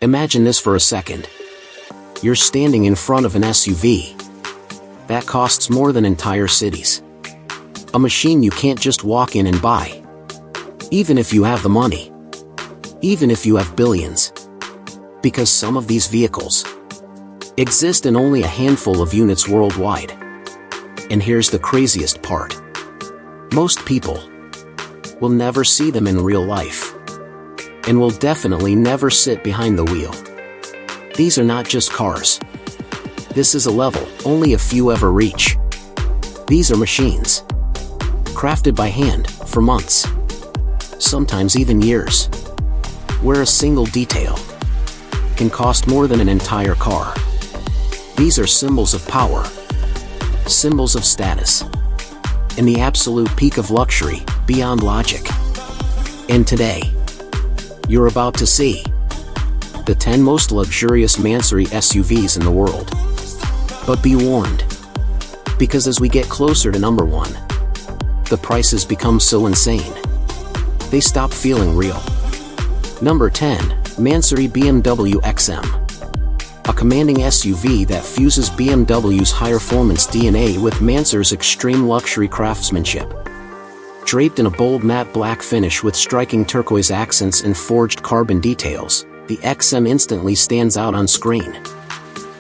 Imagine this for a second. You're standing in front of an SUV that costs more than entire cities. A machine you can't just walk in and buy. Even if you have the money. Even if you have billions. Because some of these vehicles exist in only a handful of units worldwide. And here's the craziest part. Most people will never see them in real life. And will definitely never sit behind the wheel. These are not just cars. This is a level only a few ever reach. These are machines. Crafted by hand for months. Sometimes even years. Where a single detail can cost more than an entire car. These are symbols of power. Symbols of status. And the absolute peak of luxury, beyond logic. And today, you're about to see the 10 most luxurious Mansory SUVs in the world. But be warned, because as we get closer to number 1, the prices become so insane, they stop feeling real. Number 10, Mansory BMW XM. A commanding SUV that fuses BMW's high-performance DNA with Mansory's extreme luxury craftsmanship. Draped in a bold matte black finish with striking turquoise accents and forged carbon details, the XM instantly stands out on screen.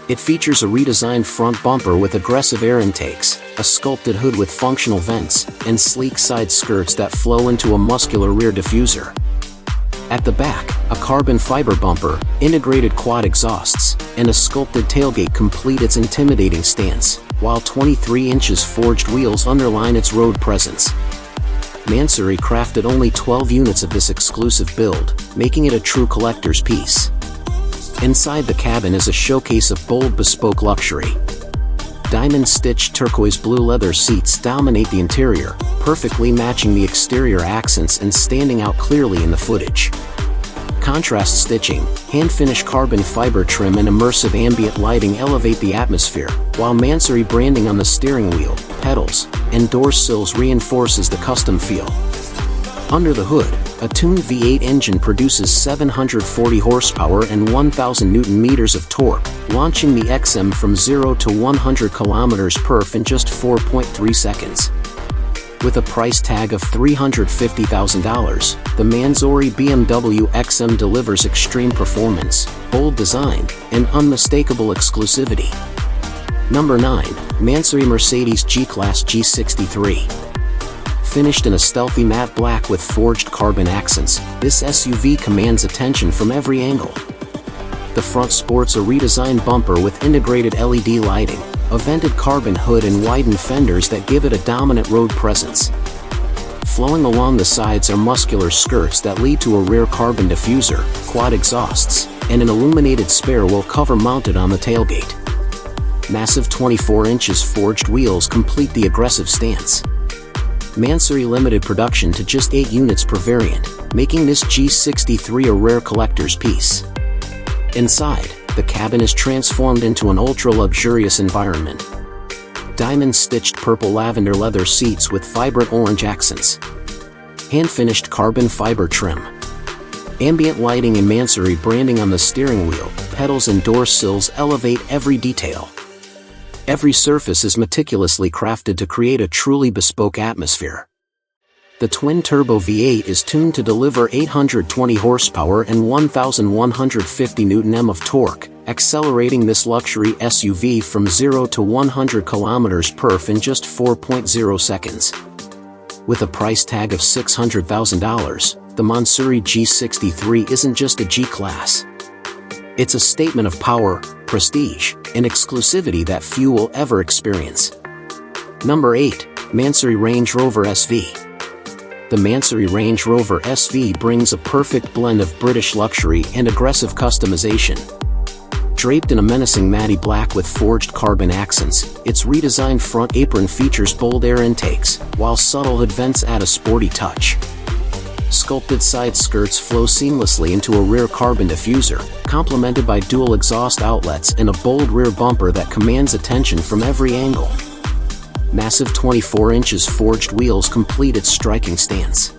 It features a redesigned front bumper with aggressive air intakes, a sculpted hood with functional vents, and sleek side skirts that flow into a muscular rear diffuser. At the back, a carbon fiber bumper, integrated quad exhausts, and a sculpted tailgate complete its intimidating stance, while 23 inches forged wheels underline its road presence. Mansory crafted only 12 units of this exclusive build, making it a true collector's piece. Inside the cabin is a showcase of bold bespoke luxury. Diamond-stitched turquoise blue leather seats dominate the interior, perfectly matching the exterior accents and standing out clearly in the footage. Contrast stitching, hand-finished carbon fiber trim and immersive ambient lighting elevate the atmosphere, while Mansory branding on the steering wheel, pedals, and door sills reinforces the custom feel. Under the hood, a tuned V8 engine produces 740 horsepower and 1,000 Nm of torque, launching the XM from 0 to 100 km/h in just 4.3 seconds. With a price tag of $350,000, the Mansory BMW XM delivers extreme performance, bold design, and unmistakable exclusivity. Number 9, Mansory Mercedes G-Class G63. Finished in a stealthy matte black with forged carbon accents, this SUV commands attention from every angle. The front sports a redesigned bumper with integrated LED lighting, a vented carbon hood and widened fenders that give it a dominant road presence. Flowing along the sides are muscular skirts that lead to a rear carbon diffuser, quad exhausts, and an illuminated spare wheel cover mounted on the tailgate. Massive 24 inches forged wheels complete the aggressive stance. Mansory limited production to just 8 units per variant, making this G63 a rare collector's piece. Inside, the cabin is transformed into an ultra-luxurious environment. Diamond-stitched purple lavender leather seats with vibrant orange accents. Hand-finished carbon fiber trim. Ambient lighting and Mansory branding on the steering wheel, pedals and door sills elevate every detail. Every surface is meticulously crafted to create a truly bespoke atmosphere. The twin-turbo V8 is tuned to deliver 820 horsepower and 1,150 Nm of torque, accelerating this luxury SUV from 0 to 100 km/h in just 4.0 seconds. With a price tag of $600,000, the Mansory G63 isn't just a G-Class. It's a statement of power, prestige, and exclusivity that few will ever experience. Number 8, Mansory Range Rover SV. The Mansory Range Rover SV brings a perfect blend of British luxury and aggressive customization. Draped in a menacing matte black with forged carbon accents, its redesigned front apron features bold air intakes, while subtle hood vents add a sporty touch. Sculpted side skirts flow seamlessly into a rear carbon diffuser, complemented by dual exhaust outlets and a bold rear bumper that commands attention from every angle. Massive 24 inches forged wheels complete its striking stance.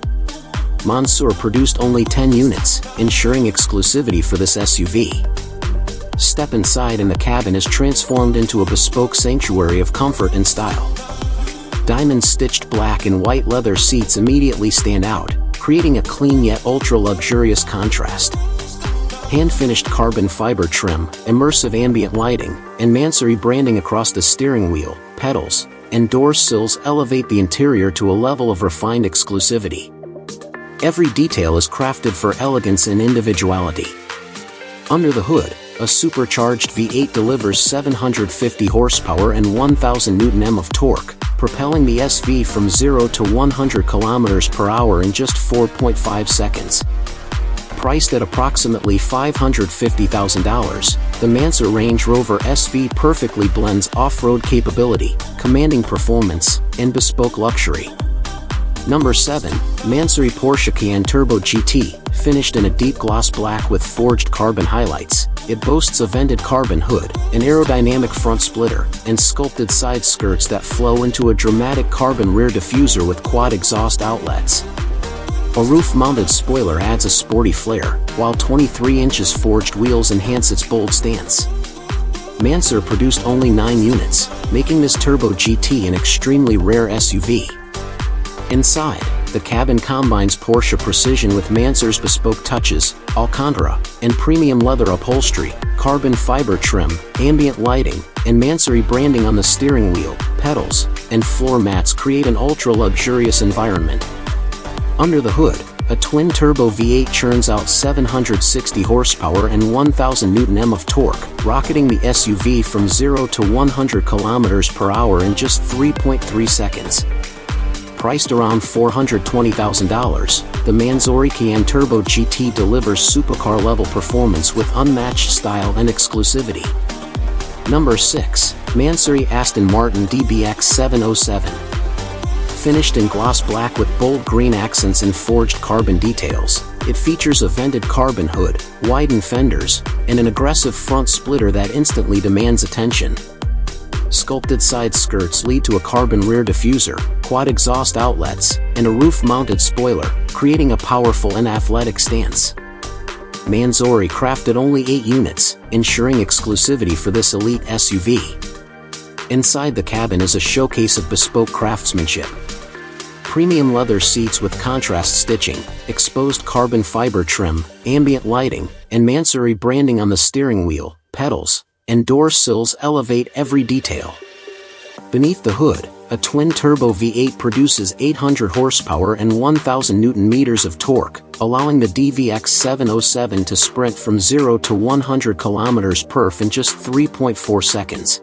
Mansory produced only 10 units, ensuring exclusivity for this SUV. Step inside and the cabin is transformed into a bespoke sanctuary of comfort and style. Diamond-stitched black and white leather seats immediately stand out, creating a clean yet ultra-luxurious contrast. Hand-finished carbon fiber trim, immersive ambient lighting, and Mansory branding across the steering wheel, pedals, and door sills elevate the interior to a level of refined exclusivity. Every detail is crafted for elegance and individuality. Under the hood, a supercharged V8 delivers 750 horsepower and 1,000 Nm of torque, propelling the SV from 0 to 100 km per hour in just 4.5 seconds. Priced at approximately $550,000, the Mansory Range Rover SV perfectly blends off-road capability, commanding performance, and bespoke luxury. Number 7. Mansory Porsche Cayenne Turbo GT, finished in a deep gloss black with forged carbon highlights. It boasts a vented carbon hood, an aerodynamic front splitter, and sculpted side skirts that flow into a dramatic carbon rear diffuser with quad exhaust outlets. A roof-mounted spoiler adds a sporty flair, while 23 inches forged wheels enhance its bold stance. Mansory produced only 9 units, making this Turbo GT an extremely rare SUV. Inside, the cabin combines Porsche precision with Mansory's bespoke touches, Alcantara, and premium leather upholstery, carbon fiber trim, ambient lighting, and Mansory branding on the steering wheel, pedals, and floor mats create an ultra-luxurious environment. Under the hood, a twin-turbo V8 churns out 760 horsepower and 1,000 Nm of torque, rocketing the SUV from 0 to 100 km per hour in just 3.3 seconds. Priced around $420,000, the Mansory Cayenne Turbo GT delivers supercar-level performance with unmatched style and exclusivity. Number 6. Mansory Aston Martin DBX 707. Finished in gloss black with bold green accents and forged carbon details, it features a vented carbon hood, widened fenders, and an aggressive front splitter that instantly demands attention. Sculpted side skirts lead to a carbon rear diffuser, quad exhaust outlets, and a roof-mounted spoiler, creating a powerful and athletic stance. Mansory crafted only 8 units, ensuring exclusivity for this elite SUV. Inside the cabin is a showcase of bespoke craftsmanship. Premium leather seats with contrast stitching, exposed carbon fiber trim, ambient lighting, and Mansory branding on the steering wheel, pedals, and door sills elevate every detail. Beneath the hood, a twin-turbo V8 produces 800 horsepower and 1,000 Nm of torque, allowing the DBX 707 to sprint from 0 to 100 km perf in just 3.4 seconds.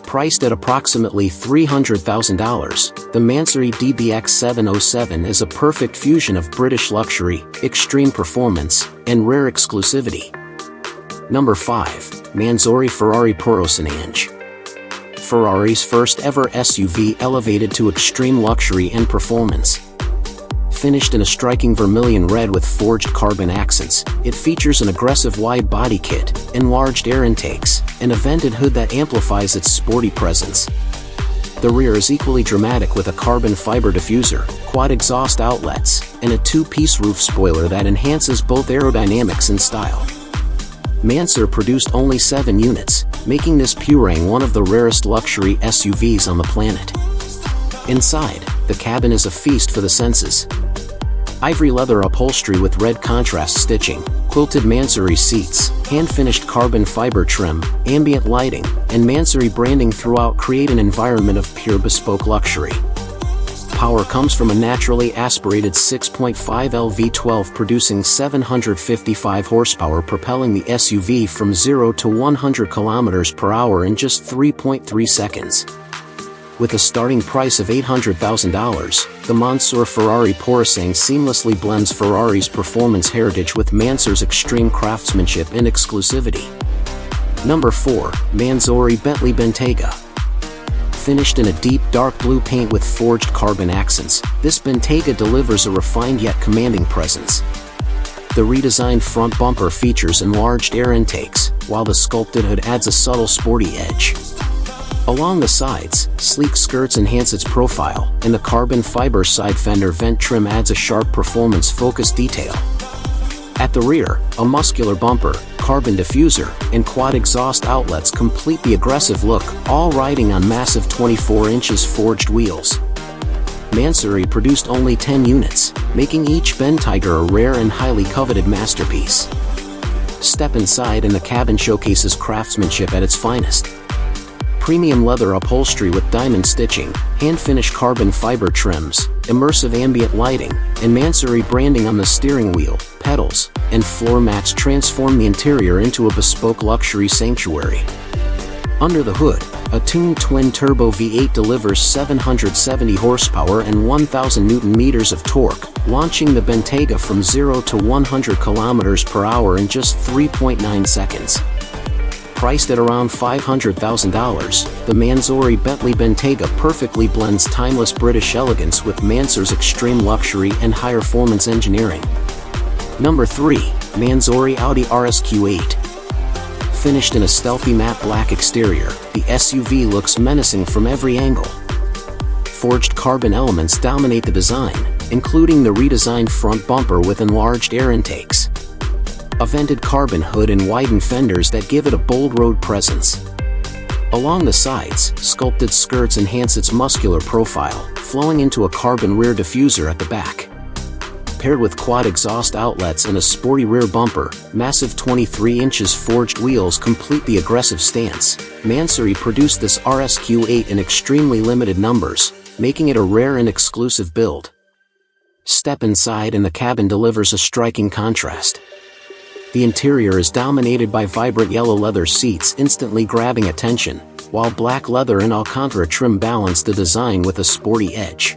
Priced at approximately $300,000, the Mansory DBX 707 is a perfect fusion of British luxury, extreme performance, and rare exclusivity. Number 5. Mansory Ferrari Purosange. Ferrari's first ever SUV elevated to extreme luxury and performance. Finished in a striking vermilion red with forged carbon accents, it features an aggressive wide-body kit, enlarged air intakes, and a vented hood that amplifies its sporty presence. The rear is equally dramatic with a carbon fiber diffuser, quad exhaust outlets, and a 2-piece roof spoiler that enhances both aerodynamics and style. Mansory produced only 7 units, making this Purang one of the rarest luxury SUVs on the planet. Inside, the cabin is a feast for the senses. Ivory leather upholstery with red contrast stitching, quilted Mansory seats, hand-finished carbon fiber trim, ambient lighting, and Mansory branding throughout create an environment of pure bespoke luxury. Power comes from a naturally aspirated 6.5L V12 producing 755 horsepower, propelling the SUV from 0 to 100 km per hour in just 3.3 seconds. With a starting price of $800,000, the Mansory Ferrari Purosange seamlessly blends Ferrari's performance heritage with Mansory's extreme craftsmanship and exclusivity. Number 4. Mansory Bentley Bentayga. Finished in a deep dark blue paint with forged carbon accents, this Bentayga delivers a refined yet commanding presence. The redesigned front bumper features enlarged air intakes, while the sculpted hood adds a subtle sporty edge. Along the sides, sleek skirts enhance its profile, and the carbon fiber side fender vent trim adds a sharp performance-focused detail. At the rear, a muscular bumper, carbon diffuser, and quad exhaust outlets complete the aggressive look, all riding on massive 24 inches forged wheels. Mansory produced only 10 units, making each Bentiger a rare and highly coveted masterpiece. Step inside and the cabin showcases craftsmanship at its finest. Premium leather upholstery with diamond stitching, hand-finished carbon fiber trims, immersive ambient lighting, and Mansory branding on the steering wheel, pedals, and floor mats transform the interior into a bespoke luxury sanctuary. Under the hood, a tuned twin-turbo V8 delivers 770 horsepower and 1,000 Nm of torque, launching the Bentayga from 0 to 100 km/h in just 3.9 seconds. Priced at around $500,000, the Mansory Bentley Bentayga perfectly blends timeless British elegance with Mansory's extreme luxury and high-performance engineering. Number 3. Mansory Audi RSQ8. Finished in a stealthy matte black exterior, the SUV looks menacing from every angle. Forged carbon elements dominate the design, including the redesigned front bumper with enlarged air intakes, a vented carbon hood and widened fenders that give it a bold road presence. Along the sides, sculpted skirts enhance its muscular profile, flowing into a carbon rear diffuser at the back. Paired with quad exhaust outlets and a sporty rear bumper, massive 23 inches forged wheels complete the aggressive stance. Mansory produced this RSQ8 in extremely limited numbers, making it a rare and exclusive build. Step inside and the cabin delivers a striking contrast. The interior is dominated by vibrant yellow leather seats instantly grabbing attention, while black leather and Alcantara trim balance the design with a sporty edge.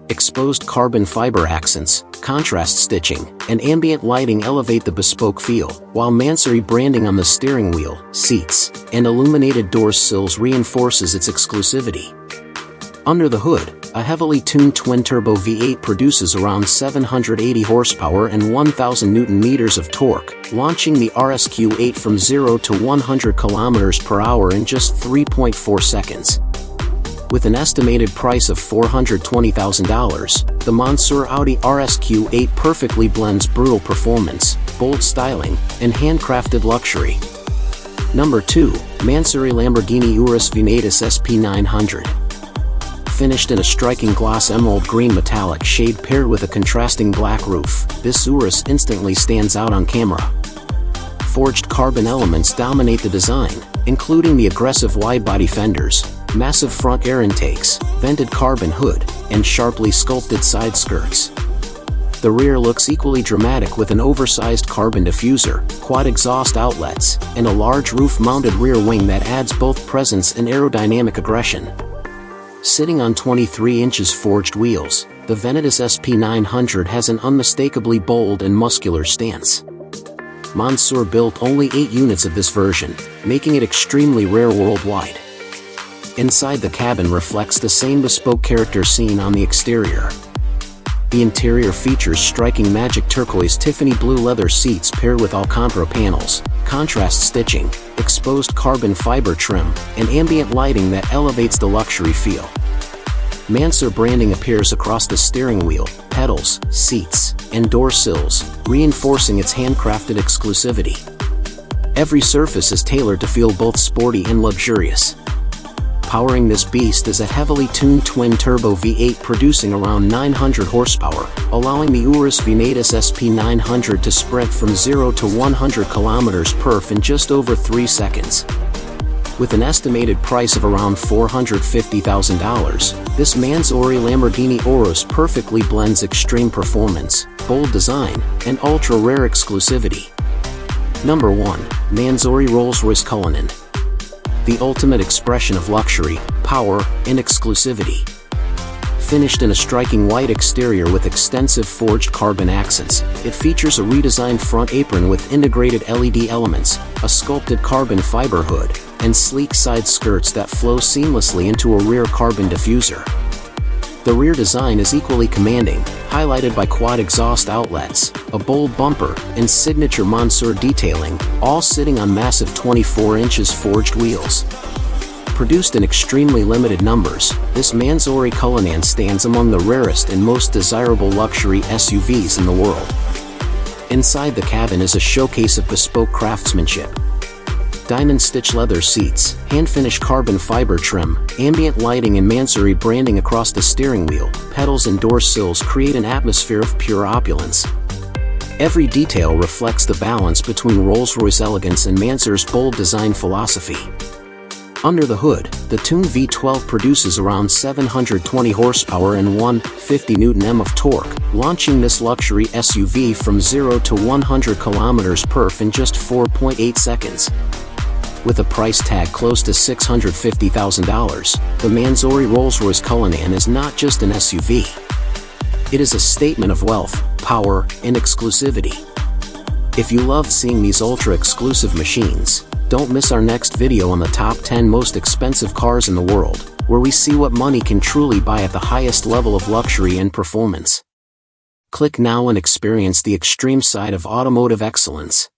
Exposed carbon fiber accents, contrast stitching, and ambient lighting elevate the bespoke feel, while Mansory branding on the steering wheel, seats, and illuminated door sills reinforces its exclusivity. Under the hood, a heavily tuned twin-turbo V8 produces around 780 horsepower and 1,000 Nm of torque, launching the RSQ8 from 0 to 100 km/h in just 3.4 seconds. With an estimated price of $420,000, the Mansory Audi RSQ8 perfectly blends brutal performance, bold styling, and handcrafted luxury. Number 2. Mansory Lamborghini Urus Venatus SP900. Finished in a striking gloss emerald green metallic shade paired with a contrasting black roof, this Urus instantly stands out on camera. Forged carbon elements dominate the design, including the aggressive widebody fenders, massive front air intakes, vented carbon hood, and sharply sculpted side skirts. The rear looks equally dramatic with an oversized carbon diffuser, quad exhaust outlets, and a large roof-mounted rear wing that adds both presence and aerodynamic aggression. Sitting on 23 inches forged wheels, the Venatus SP900 has an unmistakably bold and muscular stance. Mansory built only 8 units of this version, making it extremely rare worldwide. Inside the cabin reflects the same bespoke character seen on the exterior. The interior features striking magic turquoise Tiffany blue leather seats paired with Alcantara panels, contrast stitching, exposed carbon fiber trim, and ambient lighting that elevates the luxury feel. Mansory branding appears across the steering wheel, pedals, seats, and door sills, reinforcing its handcrafted exclusivity. Every surface is tailored to feel both sporty and luxurious. Powering this beast is a heavily tuned twin-turbo V8 producing around 900 horsepower, allowing the Urus Venatus SP900 to spread from 0 to 100 km/h in just over 3 seconds. With an estimated price of around $450,000, this Mansory Lamborghini Urus perfectly blends extreme performance, bold design, and ultra-rare exclusivity. Number 1. Mansory Rolls-Royce Cullinan. The ultimate expression of luxury, power, and exclusivity. Finished in a striking white exterior with extensive forged carbon accents, it features a redesigned front apron with integrated LED elements, a sculpted carbon fiber hood, and sleek side skirts that flow seamlessly into a rear carbon diffuser. The rear design is equally commanding, highlighted by quad exhaust outlets, a bold bumper, and signature Mansory detailing, all sitting on massive 24 inches forged wheels. Produced in extremely limited numbers, this Mansory Cullinan stands among the rarest and most desirable luxury SUVs in the world. Inside the cabin is a showcase of bespoke craftsmanship. Diamond stitch leather seats, hand-finished carbon fiber trim, ambient lighting and Mansory branding across the steering wheel, pedals and door sills create an atmosphere of pure opulence. Every detail reflects the balance between Rolls-Royce elegance and Mansory's bold design philosophy. Under the hood, the tuned V12 produces around 720 horsepower and 150 Nm of torque, launching this luxury SUV from 0 to 100 km/h in just 4.8 seconds. With a price tag close to $650,000, the Mansory Rolls-Royce Cullinan is not just an SUV. It is a statement of wealth, power, and exclusivity. If you loved seeing these ultra-exclusive machines, don't miss our next video on the top 10 most expensive cars in the world, where we see what money can truly buy at the highest level of luxury and performance. Click now and experience the extreme side of automotive excellence.